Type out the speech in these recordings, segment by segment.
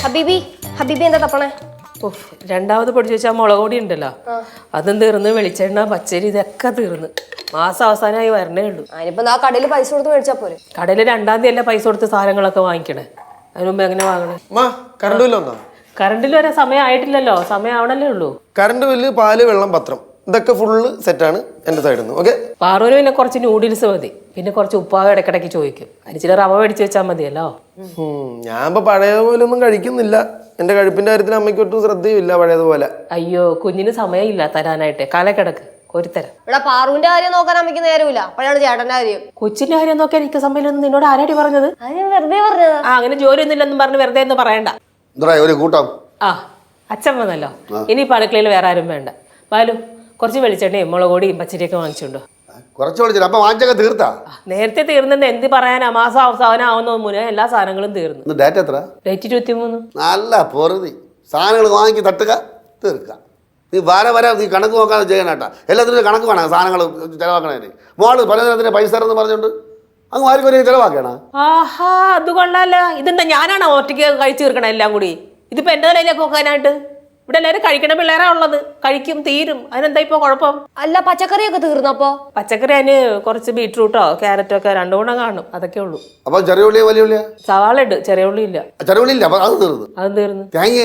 ഹബീബി ഹബീബി എന്താ തപ്പണേ? രണ്ടാമത് പൊടിച്ചു വെച്ചാൽ മുളക് പൊടി ഉണ്ടല്ലോ, അതും തീർന്ന്, വെളിച്ചെണ്ണ പച്ചരി ഇതൊക്കെ തീർന്ന്. മാസം അവസാനമായി വരണേ ഉള്ളൂ. അതിനിപ്പോ ആ കടയിൽ പൈസ കൊടുത്ത് മേടിച്ചാ പോരെ? കടയിൽ 2-ാം തീയതി അല്ലേ പൈസ കൊടുത്ത് സാധനങ്ങളൊക്കെ വാങ്ങിക്കണേ. അതിന് മുമ്പ് എങ്ങനെ വാങ്ങണേ? കറണ്ട് ബില്ല് വരെ സമയം ആയിട്ടില്ലല്ലോ, സമയം ആവണല്ലേ ഉള്ളൂ. കറണ്ട് ബില്ല്, പാല്, വെള്ളം, പത്രം, ഇതൊക്കെ ഫുള്ള് സെറ്റാണ് എൻ്റെ സൈഡിൽ നിന്ന്. ഓക്കെ. പാറൂര് പിന്നെ കുറച്ച് നൂഡിൽസ് മതി, പിന്നെ കുറച്ച് ഉപ്പാവ് ഇടയ്ക്കിടയ്ക്ക് ചോദിക്കും. അതിന് റവ മേടിച്ച് വെച്ചാൽ മതിയല്ലോ. ഞാൻ ഇപ്പൊ പഴയതുപോലെ ഒന്നും കഴിക്കുന്നില്ല. എന്റെ കഴിപ്പിന്റെ കാര്യത്തിൽ അമ്മയ്ക്ക് ഒട്ടും ശ്രദ്ധയില്ല പഴയതുപോലെ. അയ്യോ, കുഞ്ഞിന് സമയമില്ല തരാനായിട്ട്. കാലക്കിടക്ക് കോരിത്തരാം. ഇവിടെ പാറുവിന്റെ കാര്യം നോക്കാൻ അമ്മയ്ക്ക് നേരമില്ല. അപ്പോഴാണ് ചേട്ടന്റെ കാര്യം. കൊച്ചിന്റെ കാര്യം നോക്കാൻ എനിക്ക് സമയമില്ലെന്ന് നിന്നോട് ആരാടി പറഞ്ഞത്? വെറുതെ പറഞ്ഞത്. അങ്ങനെ ജോലി ഒന്നുമില്ലെന്നും പറഞ്ഞ് വെറുതെ ഒന്നും പറയണ്ട. ഒരു കൂട്ടം. അച്ഛൻ വന്നല്ലോ, ഇനിയിപ്പോ അടുക്കളയിൽ വേറെ ആരും വേണ്ട. ബാലു, കുറച്ച് വെളിച്ചെണ്ണയും മുളക് പൊടിയും പച്ചരിയൊക്കെ വാങ്ങിച്ചുണ്ടോ? കുറച്ച് വിളിച്ചിട്ട് അപ്പൊ വാങ്ങിച്ചൊക്കെ തീർത്താ? നേരത്തെ തീർന്നെന്ന് എന്ത് പറയാനാ, മാസം അവസാനം ആവുന്ന മുന്നേ എല്ലാ സാധനങ്ങളും തീർന്നു. ഡേറ്റ് എത്ര? ഡേറ്റ് 23. നല്ല പൊറുതി. സാധനങ്ങൾ വാങ്ങി തട്ടുക, തീർക്കുക. നീ വരെ നീ കണക്ക് നോക്കാതെ ചെയ്യണേട്ടാ. എല്ലാത്തിനും കണക്ക് വേണം സാധനങ്ങൾ ചിലവാക്കണേ. മോള് പലതരത്തിന് പൈസ എന്ന് പറഞ്ഞുകൊണ്ട് അങ്ങ് ആർക്കും ചിലവാക്കണം. ആഹാ, അത് കൊള്ളാലോ. ഇതെന്താ ഞാനാണോ ഒറ്റയ്ക്ക് കഴിച്ചു തീർക്കണം എല്ലാം കൂടി? ഇതിപ്പോ എന്റെ നിലയിലേക്ക് നോക്കാനായിട്ട് ഇവിടെ എല്ലാവരും കഴിക്കണ പിള്ളേരാ ഉള്ളത്. കഴിക്കും, തീരും. അതിനെന്താ ഇപ്പൊ കുഴപ്പം? അല്ല, പച്ചക്കറിയൊക്കെ തീർന്നപ്പോ? പച്ചക്കറി അതിന് കുറച്ച് ബീട്രൂട്ടോ ക്യാരറ്റോ ഒക്കെ 2 ഗുണം കാണും, അതൊക്കെ ഉള്ളൂ. അപ്പൊ ചെറിയ ഉള്ളിയോ വലിയ ഉള്ളിയോ? സവാള ഉണ്ട്, ചെറിയ ഉള്ളി ഇല്ല. ചെറിയ ഉള്ളി ഇല്ല, അപ്പൊ അത് തീർന്നു. അത് തീർന്നു. തേങ്ങ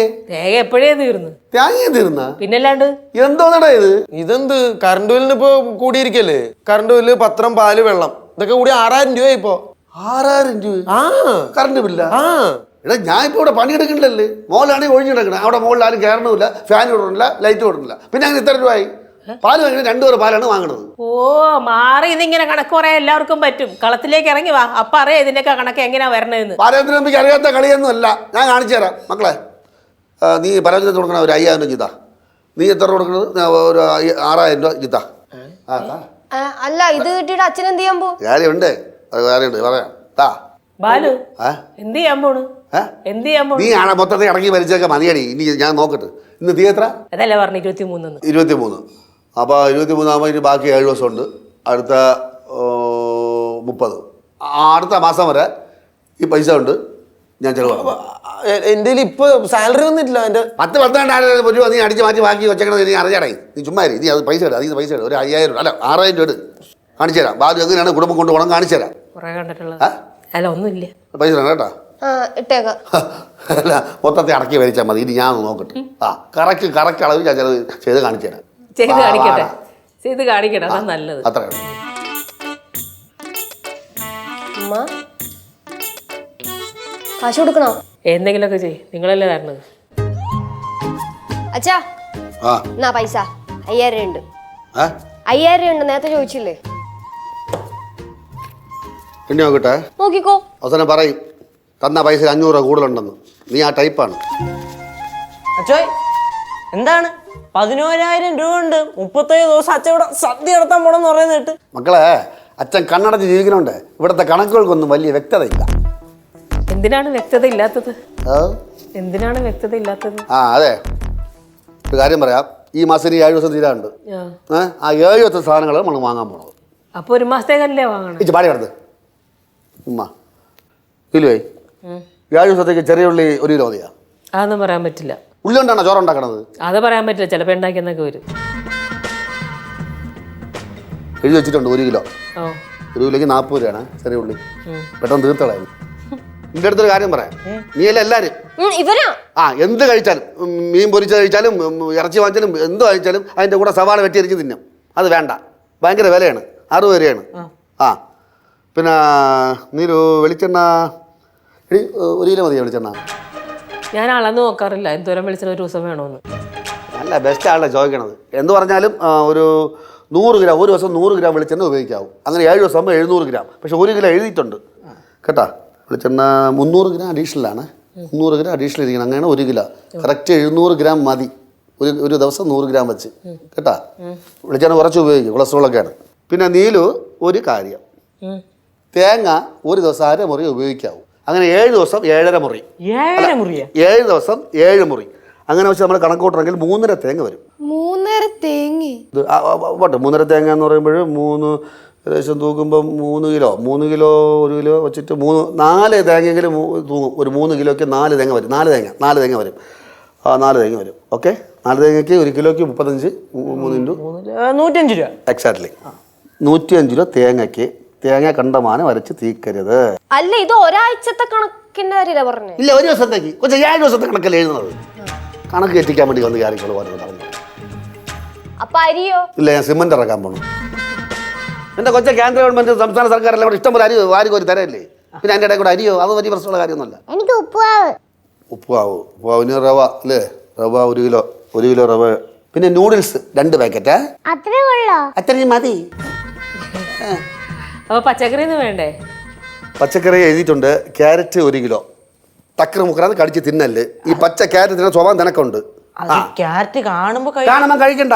എപ്പോഴേ തീർന്നു. തേങ്ങ തീർന്ന പിന്നല്ലാണ്ട് എന്തോന്നടാ ഇത്? ഇതെന്ത് കറണ്ട് ബില്ലിന് ഇപ്പൊ കൂടിയിരിക്കല്ലേ? കറണ്ട് ബില്ല്, പത്രം, പാല്, വെള്ളം ഇതൊക്കെ കൂടി 6000 രൂപ. ഇപ്പൊ 6000 രൂപ കറണ്ട് ബില്ല? എടാ, ഞാൻ ഇപ്പൊ ഇവിടെ പണിയെടുക്കണില്ലല്ലേ. മോളിലാണെങ്കിൽ ഒഴിഞ്ഞു കിടക്കണം. അവിടെ മുകളിൽ ആരും കയറണില്ല, ഫാൻ ഇടണില്ല, ലൈറ്റ് ഇടണില്ല. പിന്നെ അങ്ങനെ ഇത്ര രൂപയായി. പാല് വാങ്ങി 2 പേർ പാലാണ് വാങ്ങണത്. ഓ, മാറി ഇതിങ്ങനെ കണക്ക് പറയാൻ എല്ലാവർക്കും പറ്റും. കളത്തിലേക്ക് ഇറങ്ങി വാ, അപ്പൊ അറിയാം ഇതിന്റെയൊക്കെ കണക്ക് എങ്ങനെയാ വരണതെന്ന്. പാരമ്പര്യക്ക് അറിയാത്ത കളിയൊന്നും അല്ല. ഞാൻ കാണിച്ചു തരാം മക്കളെ. നീ പലചരക്ക് കൊടുക്കണ ഒരു 5000 രൂപ ജിതാ. നീ എത്ര കൊടുക്കണത്? ഒരു 6000 രൂപ ജിതാ. അല്ല, ഇത് കിട്ടിയിട്ട് അച്ഛൻ എന്ത് ചെയ്യാൻ പോകും? കാര്യമുണ്ട്, അത് കാര്യമുണ്ട്, പറയാം. ബാലു, എന്ത് ചെയ്യാൻ പോണ്? എന്ത് ചെയ്യാൻ പോണു? നീ ആണ് മൊത്തത്തിൽ ഇറങ്ങി മരിച്ചൊക്കെ മതിയടി. ഇനി ഞാൻ നോക്കട്ടെ. ഇന്ന് തീ എത്ര? അതല്ലേ പറഞ്ഞു 23. 23. അപ്പോൾ 23 ആകുമ്പോൾ ഇനി ബാക്കി 7 ദിവസം ഉണ്ട്. അടുത്ത 30. അടുത്ത മാസം വരെ ഈ പൈസ ഉണ്ട് ഞാൻ ചിലവാക്കും. എൻ്റെ ഇപ്പൊ സാലറി വന്നിട്ടില്ല. എൻ്റെ 10-12 രൂപ നീ അടിച്ച് മാറ്റി ബാക്കി വെച്ചേക്കണത് നീ അറിയാടേ. നീ ചുമ്മാ നീ അത് പൈസ ഇടുക. അതിന് പൈസ ഇടുക. ഒരു 5000 അല്ല 6000 രൂപ കാണിച്ചു തരാം. ബാക്കി എങ്ങനെയാണ് കുടുംബം കൊണ്ടുപോകണം കാണിച്ചു തരാം. കുറെ കണ്ടിട്ടുള്ളത് അല്ല, ഒന്നുമില്ല. പൈസ ഇടണം കേട്ടോ. ഇട്ടേക്കാം. അല്ല, മൊത്തത്തെ അടക്കി വരിച്ചാൽ മതി. ഇനി ഞാൻ നോക്കട്ടെ. കറക്റ്റ് അളവ് ഞാൻ ചിലവ് ചെയ്ത് കാണിച്ചു തരാം. ചെയ്ത് കാണിക്കട്ടെ, ചെയ്ത് കാണിക്കട്ടെ, അതാ നല്ലത്. അത്രയാണ്. കാശ് കൊടുക്കണോ? എന്തെങ്കിലുമൊക്കെ ചെയ്യ്, നിങ്ങളല്ലേ തരണത്. അച്ഛാ, എന്നാ പൈസ 5000 ഉണ്ട്. 5000 ഉണ്ട്, നേരത്തെ ചോദിച്ചില്ലേ? എണ്ണി നോക്കട്ടെ. നോക്കിക്കോ. അവസാനം പറയും തന്ന പൈസ 500 രൂപ കൂടുതലുണ്ടെന്ന്. നീ ആ ടൈപ്പാണ്. അച്ഛോയ്, എന്താണ് 11000 രൂപ ഉണ്ട്, 37 ദിവസം അച്ഛൻ ഇവിടെ സദ്യ നടത്താൻ പോണെന്ന് പറയുന്നത് കേട്ട്. മക്കളെ, അച്ഛൻ കണ്ണടച്ച് ജീവിക്കണോണ്ട് ഇവിടുത്തെ കണക്കുകൾക്കൊന്നും വലിയ വ്യക്തതയില്ല. എന്തിനാണ് വ്യക്തത ഇല്ലാത്തത്? എന്തിനാണ് വ്യക്തത ഇല്ലാത്തത്? അതെ, ഒരു കാര്യം പറയാം. ഈ മാസം 7 ദിവസം തീരാണ്ട്. ആ 7 ദിവസത്തെ സാധനങ്ങൾ നമ്മൾ വാങ്ങാൻ പോണത്. അപ്പൊ 1 മാസത്തേക്കല്ലേ വാങ്ങണം? പാടി കിടത്ത് ഉമ്മ കിലോയായി. 7 ദിവസത്തേക്ക് ചെറിയ ഉള്ളി 1 കിലോ മതിയാ? അതൊന്നും പറയാൻ പറ്റില്ല. ഉള്ളി കൊണ്ടാണോ ചോറുണ്ടാക്കണത്? അത് പറയാൻ പറ്റില്ല, ചിലപ്പോ ഉണ്ടാക്കിയെന്നൊക്കെ വരും. എഴുതി വെച്ചിട്ടുണ്ട് 1 കിലോ. 1 കിലോയ്ക്ക് 40 രൂപയാണ് ചെറിയ ഉള്ളി. പെട്ടെന്ന് തീർത്തളായിരുന്നു. നിന്റെ അടുത്തൊരു കാര്യം പറയാം. നീയല്ല എല്ലാരും എന്ത് കഴിച്ചാലും, മീൻ പൊരിച്ച് കഴിച്ചാലും, ഇറച്ചി വാങ്ങിച്ചാലും, എന്ത് കഴിച്ചാലും അതിൻ്റെ കൂടെ സവാള വെട്ടിയരിച്ച് തിന്നും. അത് വേണ്ട, ഭയങ്കര വിലയാണ്. 60 രൂപയാണ്. പിന്നെ നീ വെളിച്ചെണ്ണ 1 കിലോ മതിയോ വെളിച്ചെണ്ണ? ഞാൻ അളന്ന് നോക്കാറില്ല എന്തോരം വെളിച്ചെണ്ണ ഒരു ദിവസം വേണമെന്ന്. നല്ല ബെസ്റ്റ് ആണല്ലോ ചോദിക്കണത്. എന്ന് പറഞ്ഞാലും ഒരു 100 ഗ്രാം, ഒരു ദിവസം 100 ഗ്രാം വെളിച്ചെണ്ണ ഉപയോഗിക്കാവും. അങ്ങനെ 7 ദിവസം ആകുമ്പോൾ 700 ഗ്രാം. പക്ഷെ 1 കിലോ എഴുതിയിട്ടുണ്ട് കേട്ടാ. വെളിച്ചെണ്ണ 300 ഗ്രാം അഡീഷണലാണ്. 300 ഗ്രാം അഡീഷണൽ ഇരിക്കണം. അങ്ങനെയാണ് 1 കിലോ. കറക്റ്റ് 700 ഗ്രാം മതി ഒരു ദിവസം 100 ഗ്രാം വെച്ച് കേട്ടാ. വെളിച്ചെണ്ണ കുറച്ച് ഉപയോഗിക്കും, കൊളസ്ട്രോളൊക്കെയാണ്. പിന്നെ നീലു ഒരു കാര്യം, തേങ്ങ ഒരു ദിവസം 1/2 മുറി ഉപയോഗിക്കാവൂ. അങ്ങനെ 7 ദിവസം 7.5 മുറി. 7 ദിവസം 7 മുറി. അങ്ങനെ വെച്ച് നമ്മൾ കണക്ക് കൂട്ടണമെങ്കിൽ 3.5 തേങ്ങ വരും. 3.5 തേങ്ങ? പോട്ടെ, 3.5 തേങ്ങ എന്ന് പറയുമ്പോൾ 3 ഏകദേശം തൂക്കുമ്പം 3 കിലോ 1 കിലോ വെച്ചിട്ട് 4 തേങ്ങയെങ്കിലും തൂങ്ങും. ഒരു 3 കിലോയ്ക്ക് 4 തേങ്ങ വരും. 4 തേങ്ങ വരും. 4 തേങ്ങ വരും. ഓക്കെ, 4 തേങ്ങയ്ക്ക് 1 കിലോയ്ക്ക് 35 3 105 രൂപ. എക്സാക്ട്ലി 105 രൂപ തേങ്ങയ്ക്ക്. തേങ്ങ കണ്ടമാനം വരച്ച് തീക്കരുത്. അല്ല, ഇത് ഒരാഴ്ചത്തെ കണക്കിന്റെ കാര്യമില്ല പറഞ്ഞേ. ഇല്ല, ഒരു ദിവസത്തേക്ക്. കൊച്ചെ 7 ദിവസത്തെ കണക്കല്ലേ എഴുതുന്നത്. കണക്ക് എത്തിക്കാൻ വേണ്ടി വന്ന് കാര്യങ്ങൾ പറഞ്ഞു. അപ്പൊ അരിയോ? ഇല്ല, ഞാൻ സിമന്റ് ഇറക്കാൻ പോകണം. എൻ്റെ കൊച്ചെ കേന്ദ്ര ഗവൺമെന്റ് സംസ്ഥാന സർക്കാരെല്ലാം കൂടെ ഇഷ്ടംപോലെ അരി വാരി കോരി തരല്ലേ. പിന്നെ എൻ്റെ ഇടയിൽ കൂടെ അരിയോ? അത് വലിയ പ്രശ്നമുള്ള കാര്യമൊന്നുമല്ല. എനിക്ക് ഉപ്പുമാവിന് റവ അല്ലേ? റവ 1 കിലോ റവ. പിന്നെ നൂഡിൽസ് 2 പാക്കറ്റ്. അത്രയും മതി. അപ്പൊ പച്ചക്കറി ഒന്നും വേണ്ടേ? പച്ചക്കറി എഴുതിയിട്ടുണ്ട്. Carrot 1 kilo. തക്കറ് മുക്കറാന്ന് കടിച്ച് തിന്നല്. ഈ പച്ച ക്യാരറ്റ് തിന്ന സ്വഭാവം നിനക്കുണ്ട്. ക്യാരറ്റ് കാണുമ്പോ കഴിക്കണ്ട.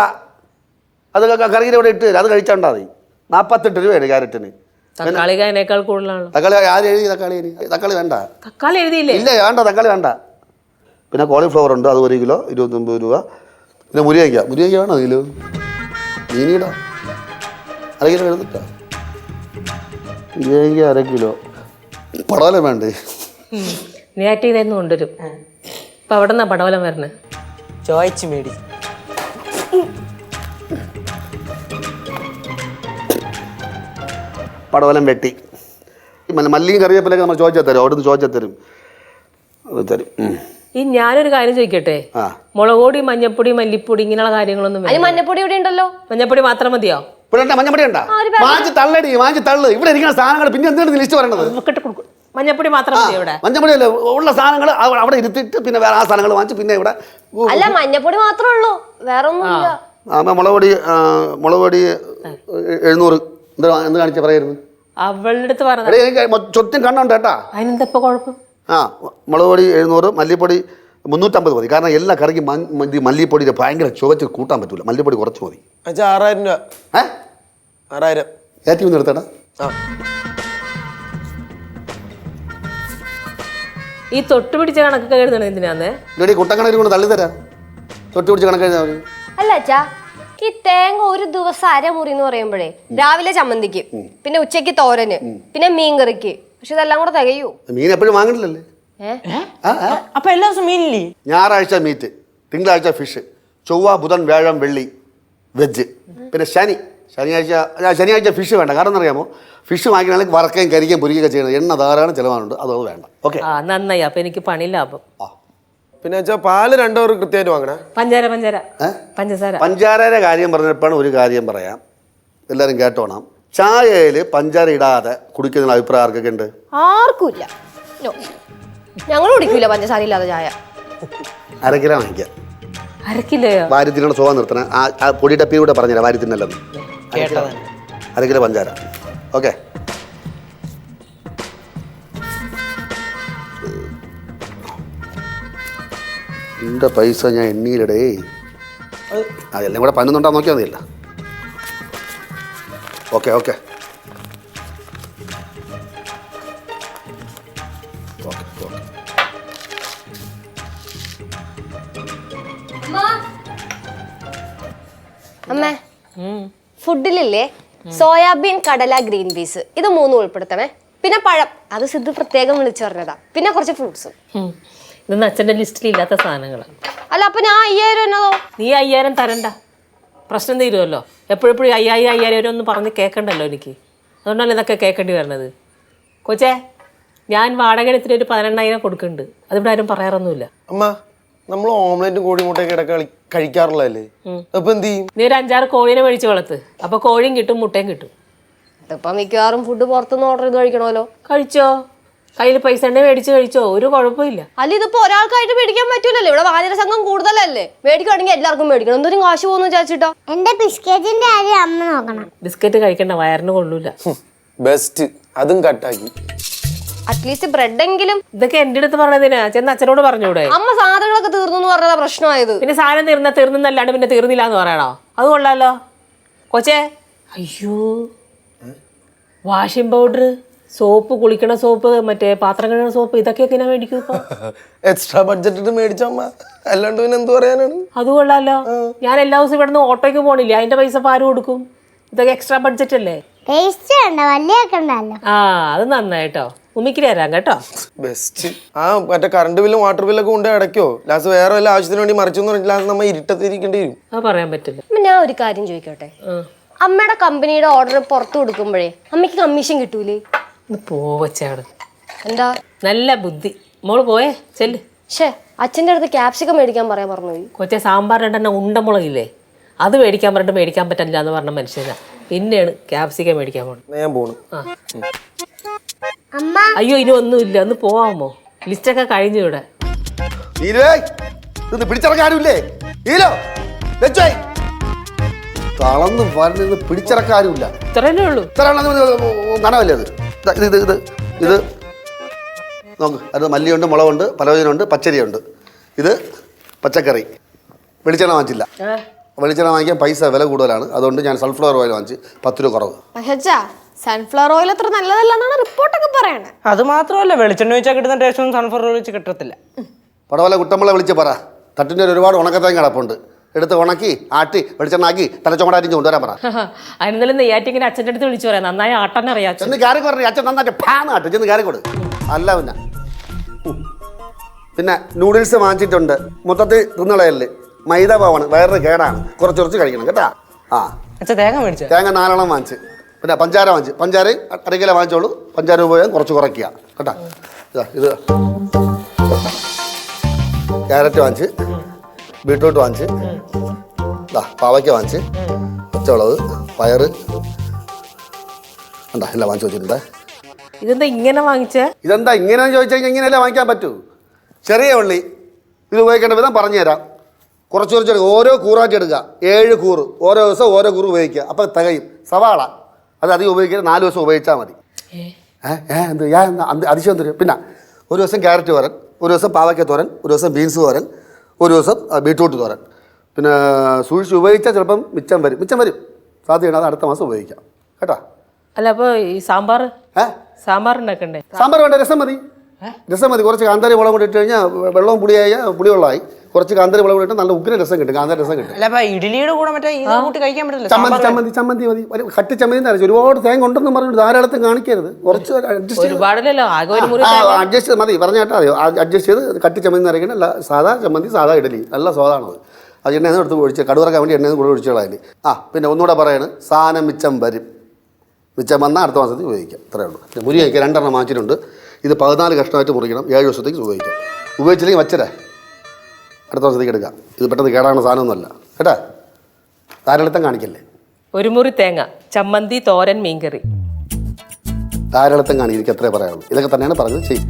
അത് കറിയുടെ ഇവിടെ ഇട്ട് അത് കഴിച്ചാണ്ടാ മതി. 48 രൂപയാണ് ക്യാരറ്റിന്. തക്കാളി അതിനേക്കാൾ കൂടുതലാണ്. തക്കാളി ആര് എഴുതി? തക്കാളി വേണ്ട. തക്കാളി എഴുതിയില്ലേ? ഇല്ല, വേണ്ട, തക്കാളി വേണ്ട. പിന്നെ കോളിഫ്ലവർ ഉണ്ട്, അത് 1 കിലോ 29 രൂപ. പിന്നെ മുരിങ്ങയ്ക്ക വേണോ? 1 കിലോ. മീനിടാ 1/2 കിലോ എഴുതിട്ടാ. മുരിങ്ങയ്ക്ക 1/2 കിലോ. പടവലം വേണ്ടേ? നേറ്റിന്ന് കൊണ്ടുവരും. അപ്പൊ അവിടെ നിന്നാ പടവലം വരണേ? ചോദിച്ചു മേടി. പടവലം വെട്ടി. മല്ലിയും കറിവേപ്പിലൊക്കെ നമ്മൾ ചോദിച്ചാൽ തരും. അവിടെ നിന്ന് ചോദിച്ചാൽ തരും. തരും. ഈ ഞാനൊരു കാര്യം ചോദിക്കട്ടെ, മുളകുപൊടി, മഞ്ഞപ്പൊടി, മല്ലിപ്പൊടി ഇങ്ങനെയുള്ള കാര്യങ്ങളൊന്നും വേണ്ട? മഞ്ഞപ്പൊടി ഇവിടെ ഉണ്ടല്ലോ. മഞ്ഞപ്പൊടി മാത്രം മതിയോ? ഇവിടെ മഞ്ഞപ്പൊടി ഉണ്ടാ? വാങ്ങിച്ച് തള്ളു. ഇവിടെ ഇരിക്കുന്ന സാധനങ്ങൾ പിന്നെ എന്താണ് ലിസ്റ്റ് പറയണത്? മഞ്ഞപ്പൊടി മാത്രം മതി ഇവിടെ? മഞ്ഞപ്പൊടി അല്ലേ ഉള്ള സാധനങ്ങൾ അവിടെ ഇരുത്തിട്ട് പിന്നെ വേറെ ആ സാധനങ്ങൾ വാങ്ങിച്ച് പിന്നെ ഇവിടെ. അല്ല, മഞ്ഞപ്പൊടി മാത്രമേ ഉള്ളൂ, വേറെ ഒന്നുമില്ല. മുളക് പൊടി 700. എന്ത് കാണിച്ചാ പറയരുത്? അവളുടെ അടുത്ത് പറഞ്ഞു ചുറ്റും കണ്ണുണ്ട് കേട്ടാ. അതിനെന്താ കുഴപ്പം? മുളക് പൊടി 700. മല്ലിപ്പൊടി 350 മതി. കാരണം എല്ലാ കറിക്കും മല്ലിപ്പൊടിയുടെ ഭയങ്കര ചുവച്ച് കൂട്ടാൻ പറ്റൂല. മല്ലിപ്പൊടി കുറച്ച് മതി. 6000 രൂപ. 6000 ഏറ്റവും നിർത്തടാ. ഈ തൊട്ട് പിടിച്ച കണക്കൊക്കെ എഴുതണ എന്തിനാന്നേ? ഇവിടെ കുട്ടക്കണക്കിന് കൊണ്ട് തള്ളി തരാം. തൊട്ട് പിടിച്ച കണക്ക് എഴുതാൻ മതി. അല്ല അച്ഛാ, ഈ തേങ്ങ ഒരു ദിവസം അരമുറി എന്ന് പറയുമ്പോഴേ രാവിലെ ചമ്മന്തിക്ക്, പിന്നെ ഉച്ചയ്ക്ക് തോരന്, പിന്നെ മീൻകറിക്ക്. പക്ഷെ ഇതെല്ലാം കൂടെ തികയൂ? മീൻ എപ്പോഴും വാങ്ങണില്ലല്ലേ? അപ്പൊ എല്ലാ ദിവസം മീനില്ലേ? ഞായറാഴ്ച മീറ്റ്, തിങ്കളാഴ്ച ഫിഷ്, ചൊവ്വ ബുധൻ വ്യാഴം വെള്ളി വെജ്. പിന്നെ ശനിയാഴ്ച ഫിഷ് വേണ്ട. കാരണം എന്നറിയാമോ? ഫിഷ് വാങ്ങിക്കണമെങ്കിൽ വറക്കുകയും കരിക്കുകയും പൊരിക്കുകയൊക്കെ ചെയ്യണം. എണ്ണ ധാരാളം ചിലവാനുണ്ട്. അത് വേണ്ട. ഓക്കെ, നന്നായി. അപ്പൊ എനിക്ക് പണി ലാഭം. പിന്നെ പാല് 2 കൃത്യമായിട്ട് വാങ്ങണേ. പഞ്ചാരയുടെ കാര്യം പറഞ്ഞപ്പോഴാണ് ഒരു കാര്യം പറയാം, എല്ലാവരും കേട്ടോണം. ചായയിൽ പഞ്ചാര ഇടാതെ കുടിക്കുന്ന അഭിപ്രായം ആർക്കൊക്കെ ഉണ്ട്? ആർക്കുമില്ല. ഞങ്ങൾ കുടിക്കൂല പഞ്ചസാര ഇല്ലാതെ ചായ. 1/2 കിലോ വാങ്ങിക്കാം. 1/2 കിലോയോ? വാര്യത്തിനോട് സുഖം നിർത്തണേ. ആ പൊടി ടപ്പിലൂടെ പറഞ്ഞുതരാം. വാര്യത്തിനല്ലെന്ന്. 1/2 കിലോ പഞ്ചാര. ഓക്കെ, എൻ്റെ പൈസ ഞാൻ എണ്ണിയിലടേ. അതെല്ലാം കൂടെ 11 നോക്കിയാൽ മതിയല്ല. ഓക്കെ ഓക്കെ അമ്മേ, ഫുഡിലില്ലേ സോയാബീൻ, കടല, ഗ്രീൻ പീസ്, ഇത് 3 ഉൾപ്പെടുത്തണേ. പിന്നെ പഴം, അത് സിദ്ധു പ്രത്യേകം വിളിച്ചു പറഞ്ഞതാ. പിന്നെ കുറച്ച് ഫ്രൂട്ട്സും. ഇതൊന്നും അച്ഛൻ്റെ ലിസ്റ്റിൽ ഇല്ലാത്ത സാധനങ്ങൾ. അല്ല, അപ്പൊ ഞാൻ 5000 എന്നതോ? നീ 5000 തരണ്ട, പ്രശ്നം തീരുമല്ലോ. എപ്പോഴെപ്പോഴും 5000 ഒന്നും പറഞ്ഞ് കേൾക്കണ്ടല്ലോ എനിക്ക്. അതുകൊണ്ടല്ലേ ഇതൊക്കെ കേൾക്കേണ്ടി വരണത്. കൊച്ചേ, ഞാൻ വാടക എടുത്തിട്ട് ഒരു 18000 കൊടുക്കുന്നുണ്ട്. അതിവിടെ ആരും പറയാറൊന്നുമില്ല. അമ്മ, നമ്മൾ ഓംലെറ്റും കോഴിമുട്ടയൊക്കെ ഇടയ്ക്ക് കഴിക്കാറുള്ളതല്ലേ? അപ്പൊ എന്ത് ചെയ്യും? നീ ഒരു 5-6 കോഴീനെ മേടിച്ച് വളർത്ത്. അപ്പൊ കോഴിയും കിട്ടും, മുട്ടയും കിട്ടും. ഇതിപ്പോ മിക്കവാറും ഫുഡ് പുറത്തുനിന്ന് ഓർഡർ ചെയ്ത് കഴിക്കണമല്ലോ. കഴിച്ചോ, കയ്യിൽ പൈസ ഉണ്ടെങ്കിൽ മേടിച്ച് കഴിച്ചോ, ഒരു കുഴപ്പമില്ല. അല്ല, ഇതിപ്പോ ഒരാൾക്കായിട്ട് മേടിക്കാൻ പറ്റൂലല്ലോ. ഇവിടെ വാചക സംഘം കൂടുതലല്ലേ. മേടിക്കുകയാണെങ്കിൽ എല്ലാവർക്കും മേടിക്കണം. എന്തൊരു കാശ് പോകുന്നു വിചാരിച്ചിട്ടോ. എന്റെ ബിസ്ക്കറ്റിന്റെ കാര്യം അമ്മ നോക്കണം. ബിസ്ക്കറ്റ് കഴിക്കണ്ട, വയറിന് കൊള്ളൂല. ബെസ്റ്റ്, അതും കട്ടാക്കി. അറ്റ്ലീസ്റ്റ് ബ്രെഡ് എങ്കിലും. ഇതൊക്കെ എന്റെ അടുത്ത് പറഞ്ഞതിനാ, ചെന്ന് അച്ഛനോട് പറഞ്ഞൂടെ? അമ്മ സാധനങ്ങളൊക്കെ തീർന്നു എന്ന് പറഞ്ഞതാ പ്രശ്നമായത്. പിന്നെ സാധനം തീർന്നല്ലാണ്ട് പിന്നെ തീർന്നില്ല എന്ന് പറയണോ? അത് കൊള്ളാലോ. കൊച്ചേ, അയ്യോ, വാഷിംഗ് പൗഡർ, സോപ്പ്, കുളിക്കണ സോപ്പ്, മറ്റേ പാത്രം കഴുകുന്ന സോപ്പ്, ഇതൊക്കെ എങ്ങനെ മേടിക്കും ഇപ്പൊ? എക്സ്ട്രാ ബഡ്ജറ്റ് മേടിച്ചമ്മ, അല്ലാണ്ട് പിന്നെ എന്ത് പറയാനാണ്? അത് കൊള്ളാലോ. ഞാൻ എല്ലാ ദിവസവും ഇവിടെ നിന്ന് ഓട്ടോയ്ക്ക് പോണില്ല. അതിന്റെ പൈസ ആര് കൊടുക്കും? ഇതൊക്കെ എക്സ്ട്രാ ബഡ്ജറ്റ് അല്ലേ? ടേസ്റ്റ് വേണ്ട വലിയ വെക്കണ്ടല്ലോ. ആ അത് നന്നായിട്ടോ. ഉമ്മിക്ക് തരാം കേട്ടോ. ബെസ്റ്റ്. ആ മറ്റേ കറണ്ട് ബില്ലും വാട്ടർ ബില്ലൊക്കെ കൊണ്ട് അടയ്ക്കോ? ലാസ്റ്റ് വേറെ വല്ല ആവശ്യത്തിന് വേണ്ടി മറിച്ചു എന്ന് പറഞ്ഞാൽ ലാസ്റ്റ് നമ്മൾ ഇരുട്ടത്തിരിക്കേണ്ടി വരും. അത് പറയാൻ പറ്റില്ല. അമ്മ, ഞാൻ ഒരു കാര്യം ചോദിക്കട്ടെ. അമ്മയുടെ കമ്പനിയുടെ ഓർഡർ പുറത്തു കൊടുക്കുമ്പോഴേ അമ്മയ്ക്ക് കമ്മീഷൻ കിട്ടൂലേ? ഒന്ന് പോവച്ചാട്. എന്താ നല്ല ബുദ്ധി. മോള് പോയേ ചെല്ല്. ഷേ, അച്ഛൻ്റെ അടുത്ത് ക്യാപ്സിക്കം മേടിക്കാൻ പറയാൻ പറഞ്ഞു. കൊച്ചെ സാമ്പാർ രണ്ടെണ്ണം ഉണ്ടമുളകില്ലേ, അത് മേടിക്കാൻ പറഞ്ഞിട്ട് മേടിക്കാൻ പറ്റില്ല എന്ന് പറഞ്ഞ മനുഷ്യനാ. പിന്നെയാണ് ക്യാപ്സിക്കം മേടിക്കാൻ പോകുന്നത്. ഞാൻ പോണു. അമ്മ അയ്യോ ഇനി ഒന്നുമില്ല, ഒന്ന് പോവാമോ? ലിസ്റ്റൊക്കെ കഴിഞ്ഞു ഇവിടെ. പിടിച്ചിറക്കാരുമില്ലേ? തളർന്ന് പറഞ്ഞത് പിടിച്ചിറക്കാരുമില്ല. ഇത്രയല്ലേ ഉള്ളൂ. നനവല്ലേ അത്? ഇത് നോക്ക്, അത് മല്ലിയുണ്ട്, മുളകുണ്ട്, പലവചനുണ്ട്, പച്ചരിയുണ്ട്. ഇത് പച്ചക്കറി. വെളിച്ചെണ്ണ വാങ്ങിച്ചില്ല. വെളിച്ചെണ്ണ വാങ്ങിക്കാൻ പൈസ വില കൂടുതലാണ്. അതുകൊണ്ട് ഞാൻ സൺഫ്ലവർ ഓയിൽ വാങ്ങിച്ച് 10 രൂപ കുറവ്. സൺഫ്ലവർ ഓയിൽ അത്ര നല്ലതല്ലെന്നാണ് റിപ്പോർട്ടൊക്കെ പറയണേ. അത് മാത്രമല്ല, വെളിച്ചെണ്ണ വെച്ചാൽ കിട്ടുന്ന ടേസ്റ്റ് ഒന്നും സൺഫ്ലവർ ഓയിൽ വെച്ച് കിട്ടത്തില്ല. പടവല കുട്ടമ്പളെ വിളിച്ച് പറ, തട്ടിൻ്റെ ഒരുപാട് ഉണക്കത്തേങ്ങ കിടപ്പുണ്ട്, എടുത്ത് ഉണക്കി ആട്ടി വെളിച്ചെണ്ണ ആക്കി തലച്ചോടാറ്റി കൊണ്ടുവരാൻ പറ. അതിനെന്തായാലും നെയ്യാറ്റിങ്ങനെ അച്ഛൻ്റെ അടുത്ത് വിളിച്ചു പറയാം, നന്നായി ആട്ടാൻ അറിയാം. ചെന്ന് കയറി പറഞ്ഞു, അച്ഛൻ നന്നായിട്ട് ഫാന്ന് ആട്ടും, ചെന്ന് കയറി കൊടു. അല്ല പിന്നെ നൂഡിൽസ് വാങ്ങിച്ചിട്ടുണ്ട്. മൊത്തത്തിൽ തിന്നളയല്ലേ, മൈദ പാവാണ്, വയറിന് കേടാണ്, കുറച്ച് കഴിക്കണം കേട്ടാ. ആ അച്ഛാ തേങ്ങ മേടിച്ച? തേങ്ങ 4 എണ്ണം വാങ്ങിച്ച്. പിന്നെ പഞ്ചാര വാങ്ങിച്ച്. പഞ്ചാരയും 1/2 കിലോ വാങ്ങിച്ചോളൂ. പഞ്ചാര ഉപയോഗം കുറച്ച് കുറയ്ക്കുക കേട്ടാ. ഇത് ക്യാരറ്റ് വാങ്ങിച്ച്, ബീട്രൂട്ട് വാങ്ങിച്ച്, പാവയ്ക്ക വാങ്ങിച്ച്, പച്ചമുളക്, പയറ് എന്താ എല്ലാം വാങ്ങിച്ച് വെച്ചിട്ടുണ്ട്. ഇതെന്താ ഇങ്ങനെ വാങ്ങിച്ചേ? ഇതെന്താ ഇങ്ങനെയാണെന്ന് ചോദിച്ചു കഴിഞ്ഞാൽ ഇങ്ങനെയല്ലേ വാങ്ങിക്കാൻ പറ്റൂ. ചെറിയ ഉള്ളി ഇത് ഉപയോഗിക്കേണ്ട വിധം പറഞ്ഞു തരാം. കുറച്ച് ഓരോ കൂറാക്കി എടുക്കുക. 7 കൂറ് ഓരോ ദിവസം ഓരോ കൂറ് ഉപയോഗിക്കുക. അപ്പോൾ തികയും. സവാള അത് അധികം ഉപയോഗിക്കുക, 4 ദിവസം ഉപയോഗിച്ചാൽ മതി. അതിശയം തരും. പിന്നെ ഒരു ദിവസം ക്യാരറ്റ് തോരൻ, ഒരു ദിവസം പാവയ്ക്ക തോരൻ, ഒരു ദിവസം ബീൻസ് തോരൻ, ഒരു ദിവസം ബീട്രൂട്ട് തോരൻ. പിന്നെ സൂക്ഷിച്ച് ഉപയോഗിച്ചാൽ ചിലപ്പം മിച്ചം വരും. സാധ്യതയാണ്, അത് അടുത്ത മാസം ഉപയോഗിക്കാം കേട്ടോ. അല്ല അപ്പോൾ ഈ സാമ്പാർ സാമ്പാർ ഉണ്ടാക്കണ്ടേ? സാമ്പാർ വേണ്ട, രസം മതി. കുറച്ച് കാന്താരി മുളക് കൂടി ഇട്ട് കഴിഞ്ഞാൽ വെള്ളവും പുളിവെള്ളമായി. കുറച്ച് കാന്താരി മുളക് കൂടി ഇട്ട് നല്ല ഉഗ്ര രസം കിട്ടും, കാന്താരി രസം കിട്ടും. അല്ല അപ്പൊ ഇഡ്ഡലിയുടെ കൂടെ മറ്റേ ഇത് കൂട്ടി കഴിക്കാൻ പറ്റില്ല. ചമ്മന്തി മതി. കട്ടി ചമ്മന്തി അരച്ച് ഒരുപാട് തേങ്ങ ഉണ്ടെന്ന് പറഞ്ഞിട്ട് ധാരാളത്തും കാണിക്കരുത്. കുറച്ച് ഒരുപാടല്ലോ, ആകെ ഒരു മുറി അഡ്ജസ്റ്റ് മതി. പറഞ്ഞാട്ടാ മതി. അഡ്ജസ്റ്റ് ചെയ്ത് കട്ടി ചമ്മന്തി അരയ്ക്കണം. അല്ല സാധാ ചമ്മന്തി, സാധാ ഇഡലി നല്ല സ്വാദാണത്. അത് എണ്ണയിൽ എടുത്ത് ഒഴിച്ച് കടുവറക്കാൻ വേണ്ടി എണ്ണയിൽ കൂടെ ഒഴിച്ചോളാം. പിന്നെ ഒന്നുകൂടെ പറയാണ്, സാധനം മിച്ചം വരും. മിച്ചം വന്നാൽ അടുത്ത മാസത്തിൽ ഉപയോഗിക്കാം. അത്രയേ ഉള്ളൂ. മുരിങ്ങയ്ക്ക് 2 എണ്ണം വാങ്ങിച്ചിട്ടുണ്ട്. ഇത് 14 കഷ്ണമായിട്ട് മുറിക്കണം. 7 ദിവസത്തേക്ക് ഉപയോഗിക്കാം. ഉപയോഗിച്ചില്ലെങ്കിൽ വച്ചരേ അടുത്ത ദിവസത്തേക്ക് എടുക്കാം. ഇത് പെട്ടെന്ന് കേടാണ് സാധനമൊന്നുമല്ല കേട്ടാ. ധാരാളിത്തം കാണിക്കല്ലേ. ഒരു മുറി തേങ്ങ, ചമ്മന്തി, തോരൻ, മീൻകറി. ധാരാളിത്തം കാണിക്കും. എനിക്ക് അത്രേ പറയാനുള്ളൂ. ഇതൊക്കെ തന്നെയാണ് പറഞ്ഞത്. ചെയ്യും.